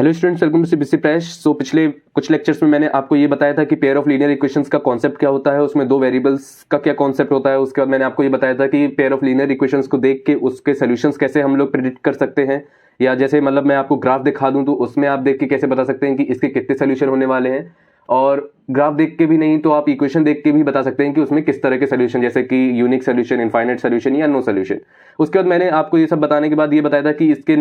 Hello students, welcome to CBSE प्रैश। So पिछले कुछ लेक्चर्स में मैंने आपको ये बताया था कि पेयर ऑफ लीनियर इक्वेशंस का कॉन्सेप्ट क्या होता है, उसमें दो वेरिएबल्स का क्या कॉन्सेप्ट होता है। उसके बाद मैंने आपको ये बताया था कि पेयर ऑफ लीनियर इक्वेशंस को देख के उसके सॉल्यूशंस कैसे हम लोग प्रेडिक्ट कर सकते हैं, या जैसे मतलब मैं आपको ग्राफ दिखा दूं तो उसमें आप देख के कैसे बता सकते हैं कि इसके कितने सोल्यूशन होने वाले हैं। और ग्राफ देख के भी नहीं तो आप इक्वेशन देख के भी बता सकते हैं कि उसमें किस तरह के सोल्यूशन, जैसे कि यूनिक सोल्यूशन, इनफाइनाइट सोल्यूशन या नो सोल्यूशन। उसके बाद मैंने आपको ये सब बताने के बाद ये बताया था कि इसके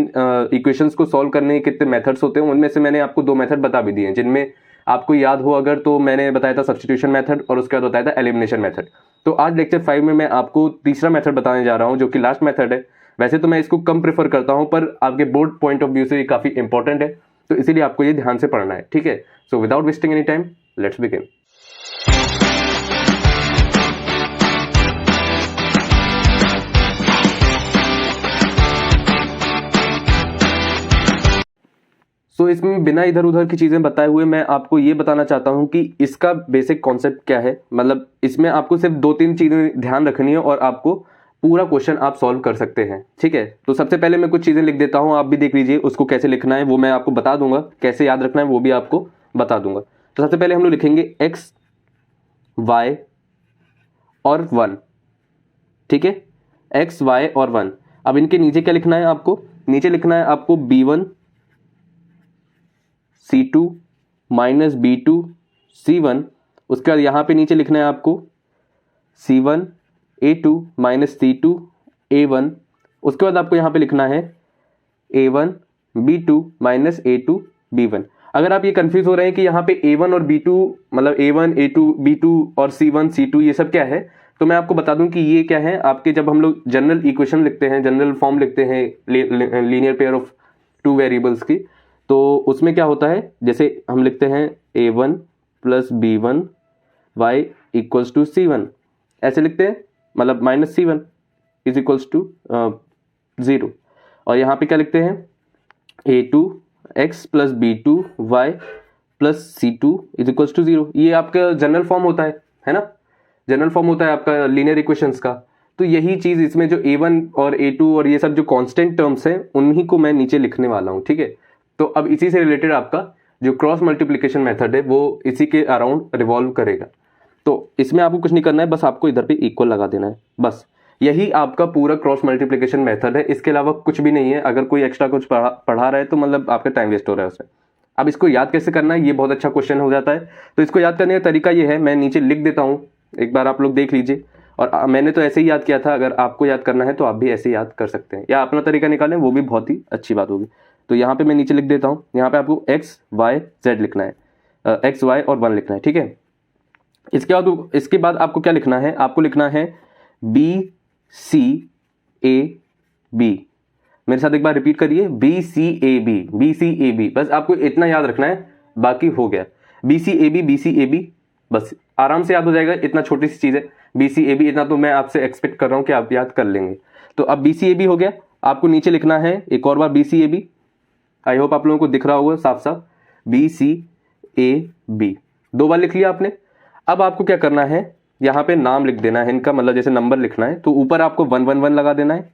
इक्वेशंस को सॉल्व करने के कितने मेथड्स होते हैं। उनमें से मैंने आपको दो मेथड बता भी दिए हैं, जिनमें आपको याद हो अगर तो मैंने बताया था सब्स्टिट्यूशन मेथड और उसके बाद बताया था एलिमिनेशन मेथड। तो आज लेक्चर 5 में मैं आपको तीसरा मेथड बताने जा रहा हूँ, जो कि लास्ट मेथड है। वैसे तो मैं इसको कम प्रेफर करता हूँ, पर आपके बोर्ड पॉइंट ऑफ व्यू से ये काफी इंपॉर्टेंट है, तो इसीलिए आपको ये ध्यान से पढ़ना है, ठीक है। So without wasting any time, let's begin. तो इसमें बिना इधर उधर की चीजें बताए हुए मैं आपको ये बताना चाहता हूं कि इसका बेसिक कॉन्सेप्ट क्या है। मतलब इसमें आपको सिर्फ दो तीन चीजें ध्यान रखनी है और आपको पूरा क्वेश्चन आप सॉल्व कर सकते हैं, ठीक है। तो सबसे पहले मैं कुछ चीजें लिख देता हूं, आप भी देख लीजिए। उसको कैसे लिखना है वो मैं आपको बता दूंगा, कैसे याद रखना है वो भी आपको बता दूंगा। तो सबसे पहले हम लोग लिखेंगे एक्स वाई और 1, ठीक है। एक्स वाई और 1। अब इनके नीचे क्या लिखना है आपको? नीचे लिखना है आपको b1 c2 minus b2 c1। उसके बाद यहां पे नीचे लिखना है आपको c1 a2 minus c2 a1। उसके बाद आपको यहां पे लिखना है a1 b2 minus a2 b1। अगर आप ये कंफ्यूज हो रहे हैं कि यहाँ पे a1 और b2 मतलब a1 a2 b2 और c1 c2 ये सब क्या है, तो मैं आपको बता दूं कि ये क्या है। आपके जब हम लोग जनरल इक्वेशन लिखते हैं, जनरल फॉर्म लिखते हैं linear pair of two variables की, तो उसमें क्या होता है, जैसे हम लिखते हैं a1 plus b1 y equals to c1, ऐसे लिखते हैं, मतलब minus c1 is equals to 0। और यहाँ पे क्या लिखते हैं a2 x plus b2 y plus c2 is equals to 0। ये आपका जनरल फॉर्म होता है ना, जनरल फॉर्म होता है आपका लीनियर इक्वेशंस का। तो यही चीज इसमें जो a1 और a2 और ये सब जो कांस्टेंट टर्म्स हैं उन्हीं को मैं नीचे लिखने वाला हूं, ठीक है। तो अब इसी से रिलेटेड आपका जो क्रॉस मल्टीप्लिकेशन मेथड है वो इसी के अराउंड रिवॉल्व करेगा। तो इसमें आपको कुछ नहीं करना है, बस आपको इधर पे इक्वल लगा देना है, बस यही आपका पूरा क्रॉस मल्टीप्लिकेशन मेथड है। इसके अलावा कुछ भी नहीं है। अगर कोई एक्स्ट्रा कुछ पढ़ा रहा है तो मतलब आपका टाइम वेस्ट हो रहा है उसमें। अब इसको याद कैसे करना है, ये बहुत अच्छा क्वेश्चन हो जाता है। तो इसको याद करने का तरीका ये है, मैं नीचे लिख देता हूँ, एक बार आप लोग देख लीजिए। और मैंने तो ऐसे ही याद किया था, अगर आपको याद करना है तो आप भी ऐसे याद कर सकते हैं, या अपना तरीका निकालें, वो भी बहुत ही अच्छी बात होगी। तो यहाँ पे मैं नीचे लिख देता हूँ, यहाँ पे आपको एक्स वाई जेड लिखना है, एक्स वाई और 1 लिखना है, ठीक है। इसके बाद आपको क्या लिखना है? आपको लिखना है बी सी ए बी। मेरे साथ एक बार रिपीट करिए, B C A B, B C A B. बस आपको इतना याद रखना है, बाकी हो गया। B C A B, B C A B, बस आराम से याद हो जाएगा। इतना छोटी सी चीज है बी सी ए बी, इतना तो मैं आपसे एक्सपेक्ट कर रहा हूं कि आप याद कर लेंगे। तो अब बी सी ए बी हो गया। आपको नीचे लिखना है एक और बार B C A B. I hope आप लोगों को दिख रहा होगा साफ साफ, बी सी ए बी 2 बार लिख लिया आपने। अब आपको क्या करना है, यहां पे नाम लिख देना है इनका, मतलब जैसे नंबर लिखना है तो ऊपर आपको 1 1 1 लगा देना है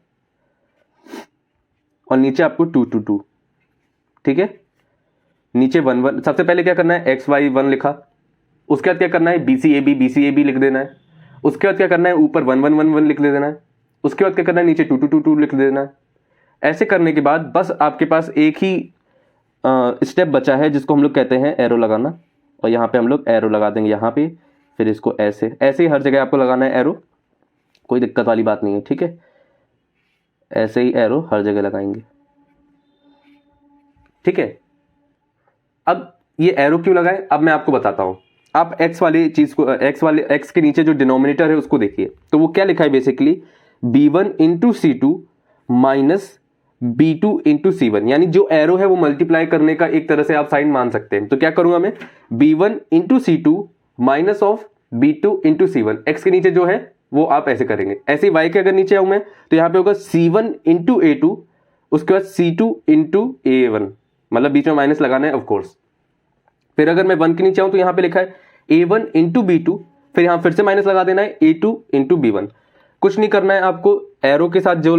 और नीचे आपको 2 2 2, ठीक है। नीचे 1 1, सबसे पहले क्या करना है, एक्स वाई 1 लिखा। उसके बाद क्या करना है, बी सी ए बी लिख देना है। उसके बाद क्या करना है, ऊपर 1 1 1 1 लिख देना है। उसके बाद क्या करना है, नीचे 2 2 2 2 लिख देना है। ऐसे करने के बाद बस आपके पास एक ही स्टेप बचा है, जिसको हम लोग कहते हैं एरो लगाना। और यहाँ पे हम लोग एरो लगा देंगे यहाँ पे, फिर इसको ऐसे ऐसे ही हर जगह आपको लगाना है एरो, कोई दिक्कत वाली बात नहीं है, ठीक है। ऐसे ही एरो हर जगह लगाएंगे, ठीक है। अब ये एरो क्यों लगाए, अब मैं आपको बताता हूं। आप एक्स वाली चीज को, एक्स के नीचे जो डिनोमिनेटर है उसको देखिए, तो वो क्या लिखा है basically, b1 into c2 minus b2 into c1। यानी जो एरो है वो मल्टीप्लाई करने का एक तरह से आप साइन मान सकते हैं। तो क्या करूंगा मैं, b1 into c2 minus of b2 into c1। X के नीचे जो है वो आप ऐसे करेंगे। ऐसे ही y के अगर नीचे आऊं मैं तो यहां पे होगा c1 इंटू a2, उसके बाद c2 इंटू a1, मतलब बीच में माइनस लगाना है ऑफकोर्स। फिर अगर मैं 1 के नीचे आऊं तो यहां पे लिखा है a1 इंटू b2, फिर यहां फिर से माइनस लगा देना है a2 इंटू b1। कुछ नहीं करना है आपको, एरो के साथ जो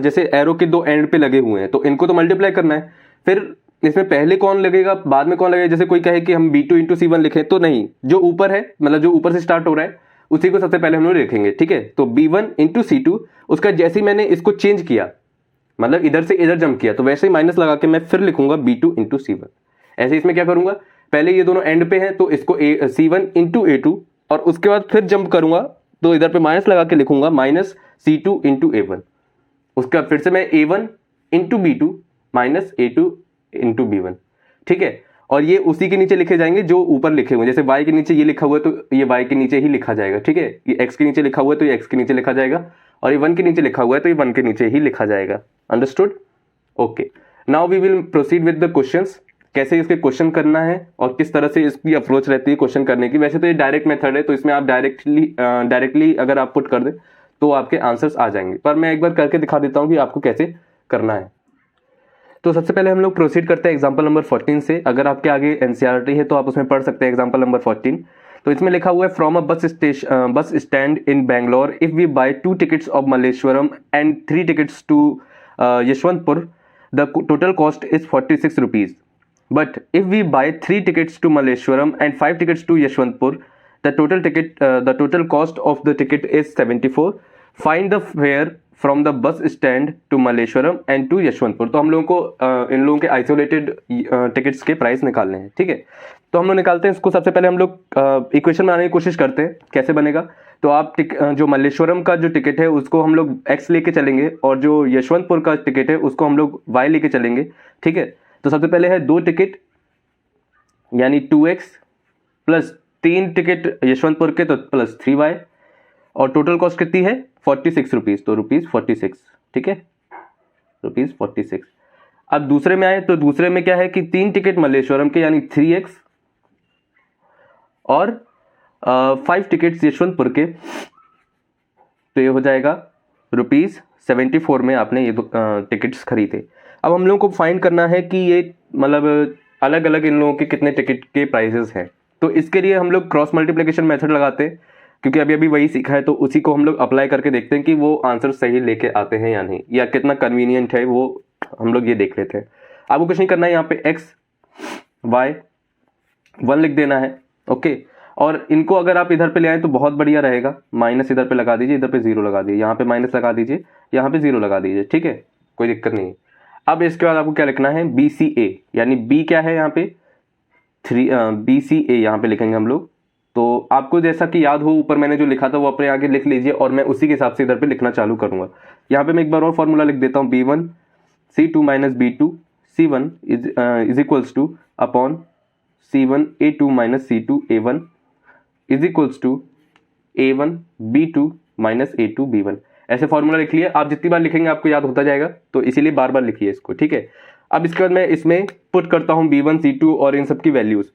जैसे एरो के 2 एंड पे लगे हुए हैं तो इनको तो मल्टीप्लाई करना है। फिर इसमें पहले कौन लगेगा बाद में कौन लगेगा, जैसे कोई कहे कि हम B2 इंटू C1 लिखें तो नहीं, जो ऊपर है मतलब जो ऊपर से स्टार्ट हो रहा है उसी को सबसे पहले हम लोग लिखेंगे, ठीक है। तो B1 इंटू C2, उसका जैसे ही मैंने इसको चेंज किया मतलब इधर से इधर जंप किया तो वैसे ही माइनस लगा के मैं फिर लिखूंगा B2 इंटू C1। ऐसे इसमें क्या करूंगा, पहले ये दोनों एंड पे हैं तो इसको C1 इंटू A2 और उसके बाद फिर जंप करूंगा तो इधर पे माइनस लगा के लिखूंगा माइनस C2 इंटू A1। उसका फिर से मैं A1 into B2 minus A2 into B1, ठीक है। और ये उसी के नीचे लिखे जाएंगे जो ऊपर लिखे हुए, जैसे y के नीचे ये लिखा हुआ है तो ये y के नीचे ही लिखा जाएगा, ठीक है। ये x के नीचे लिखा हुआ है तो ये x के नीचे लिखा जाएगा, और ये 1 के नीचे लिखा हुआ है तो ये 1 के नीचे ही लिखा जाएगा। Understood? Okay, now we will proceed with the questions. कैसे इसके क्वेश्चन करना है और किस तरह से इसकी अप्रोच रहती है क्वेश्चन करने की। वैसे तो ये डायरेक्ट मेथड है तो इसमें आप डायरेक्टली अगर आप पुट कर दें तो आपके आंसर्स आ जाएंगे, पर मैं एक बार करके दिखा देता हूँ कि आपको कैसे करना है। तो सबसे पहले हम लोग प्रोसीड करते हैं एग्जांपल नंबर 14 से। अगर आपके आगे एनसीईआरटी है तो आप उसमें पढ़ सकते हैं एग्जांपल नंबर 14। तो इसमें लिखा हुआ है from a bus stand in Bangalore if we buy 2 tickets of Malleswaram and 3 tickets to Yeshwantpur the total cost is 46 rupees, but if we buy 3 tickets to Malleswaram and 5 tickets to Yeshwantpur the total cost of the ticket is 74. Find the fare from the bus stand to Malleswaram and to Yeshwantpur. तो हम लोगों को इन लोगों के isolated tickets के price निकालने हैं, ठीक है। तो हम लोग निकालते हैं इसको। सबसे पहले हम लोग इक्वेशन बनाने की कोशिश करते हैं, कैसे बनेगा। तो आप जो मल्लेश्वरम का जो टिकट है उसको हम लोग x लेके चलेंगे और जो यशवंतपुर का टिकट है उसको हम लोग y लेके चलेंगे, ठीक है। तो सबसे पहले है 2 टिकट यानी 2x प्लस 3 टिकट यशवंतपुर के तो प्लस 3y, और टोटल कॉस्ट कितनी है 46 रुपीज, तो ₹46, ठीक है, ₹46। अब दूसरे में आए तो दूसरे में क्या है कि 3 टिकट मल्लेश्वरम के यानी 3x और 5 टिकट्स यशवंतपुर के, तो ये हो जाएगा ₹74 में आपने ये टिकट्स खरीदे। अब हम लोगों को फाइंड करना है कि ये मतलब अलग अलग इन लोगों के कितने टिकट के प्राइसेस हैं। तो इसके लिए हम लोग क्रॉस मल्टीप्लिकेशन मेथड लगाते हैं, क्योंकि अभी वही सीखा है तो उसी को हम लोग अप्लाई करके देखते हैं कि वो आंसर सही लेके आते हैं या नहीं, या कितना कन्वीनियंट है वो हम लोग ये देख लेते हैं। आपको कुछ नहीं करना है, यहाँ पे x y 1 लिख देना है, ओके। और इनको अगर आप इधर पे ले आए तो बहुत बढ़िया रहेगा, माइनस इधर पे लगा दीजिए, इधर पे 0 लगा दीजिए, यहाँ पे माइनस लगा दीजिए, यहाँ पे 0 लगा दीजिए, ठीक है, कोई दिक्कत नहीं है। अब इसके बाद आपको क्या लिखना है BCA, यानी B क्या है यहाँ पे 3 BCA यहाँ पे लिखेंगे हम लोग। तो आपको जैसा कि याद हो ऊपर मैंने जो लिखा था वो अपने आगे लिख लीजिए और मैं उसी के हिसाब से इधर पे लिखना चालू करूंगा। यहाँ पे मैं एक बार और फॉर्मूला लिख देता हूँ, B1 C2 minus B2 C1 is equals to upon C1 A2 minus C2 A1 is equals to A1 B2 minus A2 B1। ऐसे फॉर्मूला लिख लिया, आप जितनी बार लिखेंगे आपको याद होता जाएगा, तो इसीलिए बार बार लिखिए इसको, ठीक है। अब इसके बाद मैं इसमें पुट करता हूँ B1 C2 और इन सब की वैल्यूज।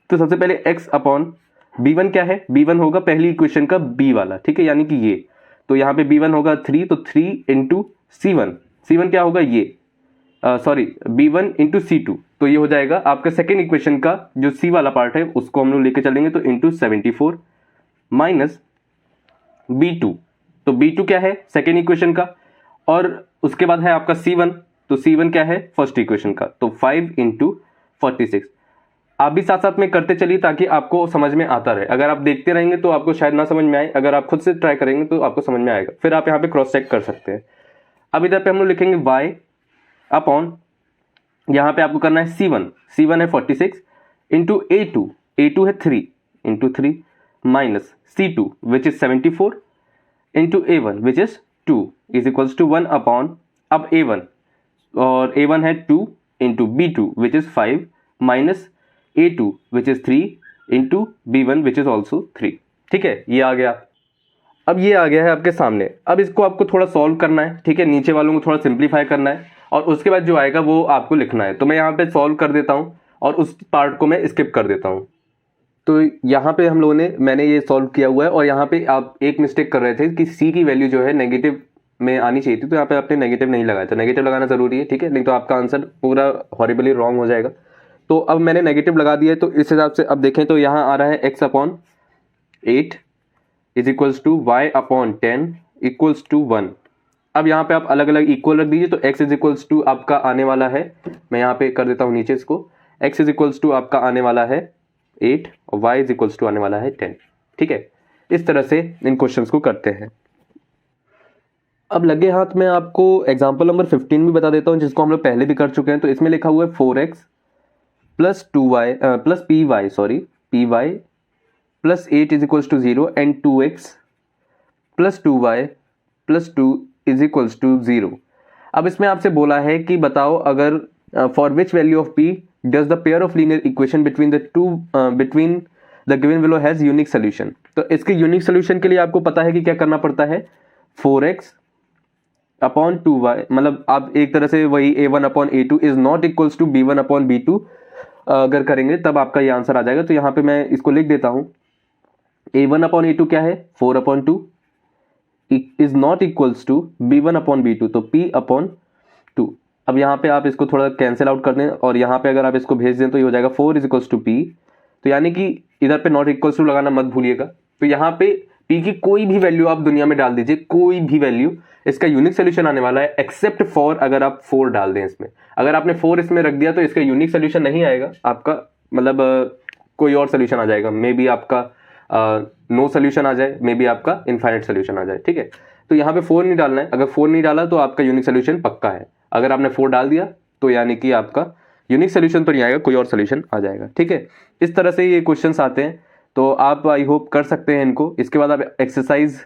तो सबसे पहले x अपॉन B1 क्या है, B1 होगा पहली इक्वेशन का B वाला, ठीक है, यानी कि ये, तो यहाँ पे B1 होगा 3, तो 3 इंटू C1 क्या होगा ये सॉरी B1 इंटू C2, तो ये हो जाएगा आपका सेकेंड इक्वेशन का जो C वाला पार्ट है उसको हम लोग लेके चलेंगे, तो इंटू 74 माइनस B2, तो B2 क्या है सेकेंड इक्वेशन का, और उसके बाद है आपका C1, तो C1 क्या है फर्स्ट इक्वेशन का, तो 5 इंटू 46। आप भी साथ साथ में करते चलिए ताकि आपको समझ में आता रहे। अगर आप देखते रहेंगे तो आपको शायद ना समझ में आए, अगर आप खुद से ट्राई करेंगे तो आपको समझ में आएगा, फिर आप यहाँ पे क्रॉस चेक कर सकते हैं। अब इधर पे हम लोग लिखेंगे y अपॉन, यहाँ पे आपको करना है C1 है 46 इंटू A2 है 3 into 3 minus C2 which is 74 into A1 which is 2 is equals to 1 upon, अब A1 और A1 है 2 into B2 which is 5 minus A2 which is 3 into B1 which is also 3, ठीक है, ये आ गया। अब ये आ गया है आपके सामने। अब इसको आपको थोड़ा सॉल्व करना है, ठीक है, नीचे वालों को थोड़ा सिंप्लीफाई करना है और उसके बाद जो आएगा वो आपको लिखना है। तो मैं यहाँ पे सॉल्व कर देता हूँ और उस पार्ट को मैं स्किप कर देता हूँ। तो यहाँ पे हम लोगों ने मैंने ये सॉल्व किया हुआ है, और यहाँ पे आप एक मिस्टेक कर रहे थे कि C की वैल्यू जो है नेगेटिव में आनी चाहिए थी, तो यहाँ पे आपने नेगेटिव नहीं लगाया था। नेगेटिव लगाना जरूरी है, ठीक है, नहीं तो आपका आंसर पूरा हॉरिबली रॉन्ग हो जाएगा। तो अब मैंने नेगेटिव लगा दिया है, तो इस हिसाब से अब देखें तो यहाँ आ रहा है x upon 8 is equals to y upon 10 equals to 1। अब यहाँ पे आप अलग अलग इक्वल रख दीजिए, तो x इज इक्वल्स टू आपका आने वाला है, मैं यहाँ पे कर देता हूँ नीचे इसको, x इज इक्वल्स टू आपका आने वाला है 8 और y इज इक्वल्स टू आने वाला है 10। ठीक है, इस तरह से इन क्वेश्चंस को करते हैं। अब लगे हाथ में आपको एग्जाम्पल नंबर 15 भी बता देता हूँ, जिसको हम लोग पहले भी कर चुके हैं। तो इसमें लिखा हुआ है 4x plus 2y plus P Y plus 8 is equals to 0 and 2x plus 2y plus 2 is equals to 0। अब इसमें आपसे बोला है कि बताओ अगर for which value of p does the pair of linear equation between the given below has unique solution. तो इसके यूनिक सोल्यूशन के लिए आपको पता है कि क्या करना पड़ता है, 4x अपॉन 2y, मतलब आप एक तरह से वही a1 upon a2 is not equals to b1 upon b2 अगर करेंगे तब आपका ये आंसर आ जाएगा। तो यहाँ पे मैं इसको लिख देता हूँ, a1 अपॉन a2 क्या है 4 upon 2 is not equals to b1 upon b2, तो p अपॉन 2। अब यहाँ पे आप इसको थोड़ा कैंसिल आउट कर दें और यहाँ पे अगर आप इसको भेज दें तो ये हो जाएगा 4 इज इक्वल्स टू p। तो यानी कि इधर पे नॉट इक्वल्स टू लगाना मत भूलिएगा। तो यहाँ पे p की कोई भी वैल्यू आप दुनिया में डाल दीजिए, कोई भी वैल्यू, इसका यूनिक सोल्यूशन आने वाला है एक्सेप्ट फॉर अगर आप 4 डाल दें इसमें। अगर आपने 4 इसमें रख दिया तो इसका यूनिक सोल्यूशन नहीं आएगा आपका, मतलब कोई और सोल्यूशन आ जाएगा, मे बी आपका नो सोल्यूशन आ जाए, मे बी आपका इनफाइनाइट सोल्यूशन आ जाए। ठीक है, तो यहाँ पे 4 नहीं डालना है, अगर 4 नहीं डाला तो आपका यूनिक सोल्यूशन पक्का है। अगर आपने 4 डाल दिया तो यानी कि आपका यूनिक सोल्यूशन तो नहीं आएगा, कोई और सोल्यूशन आ जाएगा। ठीक है, इस तरह से ये क्वेश्चंस आते हैं, तो आप आई होप कर सकते हैं इनको। इसके बाद आप एक्सरसाइज,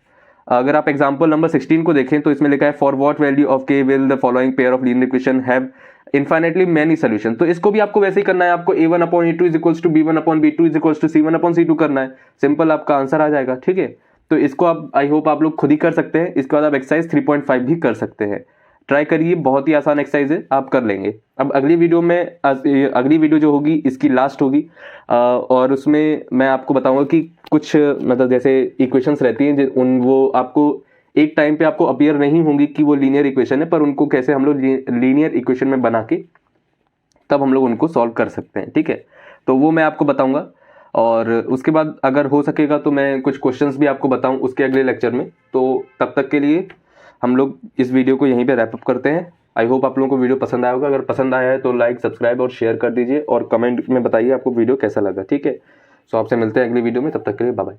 अगर आप एग्जांपल नंबर 16 को देखें तो इसमें लिखा है for what value of k will the following pair of linear equation have infinitely many solution. तो इसको भी आपको वैसे ही करना है, आपको a1 upon a2 is equals to b1 upon b2 is equals to c1 upon c2 करना है, सिंपल आपका आंसर आ जाएगा। ठीक है, तो इसको आप आई होप आप लोग खुद ही कर सकते हैं। इसके बाद आप एक्सरसाइज 3.5 भी कर सकते हैं, ट्राई करिए, बहुत ही आसान एक्सरसाइज है, आप कर लेंगे। अब अगली वीडियो जो होगी इसकी लास्ट होगी और उसमें मैं आपको बताऊंगा कि कुछ मतलब जैसे इक्वेशंस रहती हैं वो आपको एक टाइम पे आपको अपीयर नहीं होंगी कि वो लीनियर इक्वेशन है, पर उनको कैसे हम लोग लीनियर इक्वेशन में बना के तब हम लोग उनको सॉल्व कर सकते हैं। ठीक है, तो वो मैं आपको बताऊंगा और उसके बाद अगर हो सकेगा तो मैं कुछ क्वेश्चंस भी आपको बताऊं उसके अगले लेक्चर में। तो तब तक के लिए हम लोग इस वीडियो को यहीं पे रैप अप करते हैं। आई होप आप लोगों को वीडियो पसंद आया होगा, अगर पसंद आया है तो लाइक, सब्सक्राइब और शेयर कर दीजिए और कमेंट में बताइए आपको वीडियो कैसा लगा। ठीक है, सो आपसे मिलते हैं अगली वीडियो में, तब तक के लिए बाय बाय।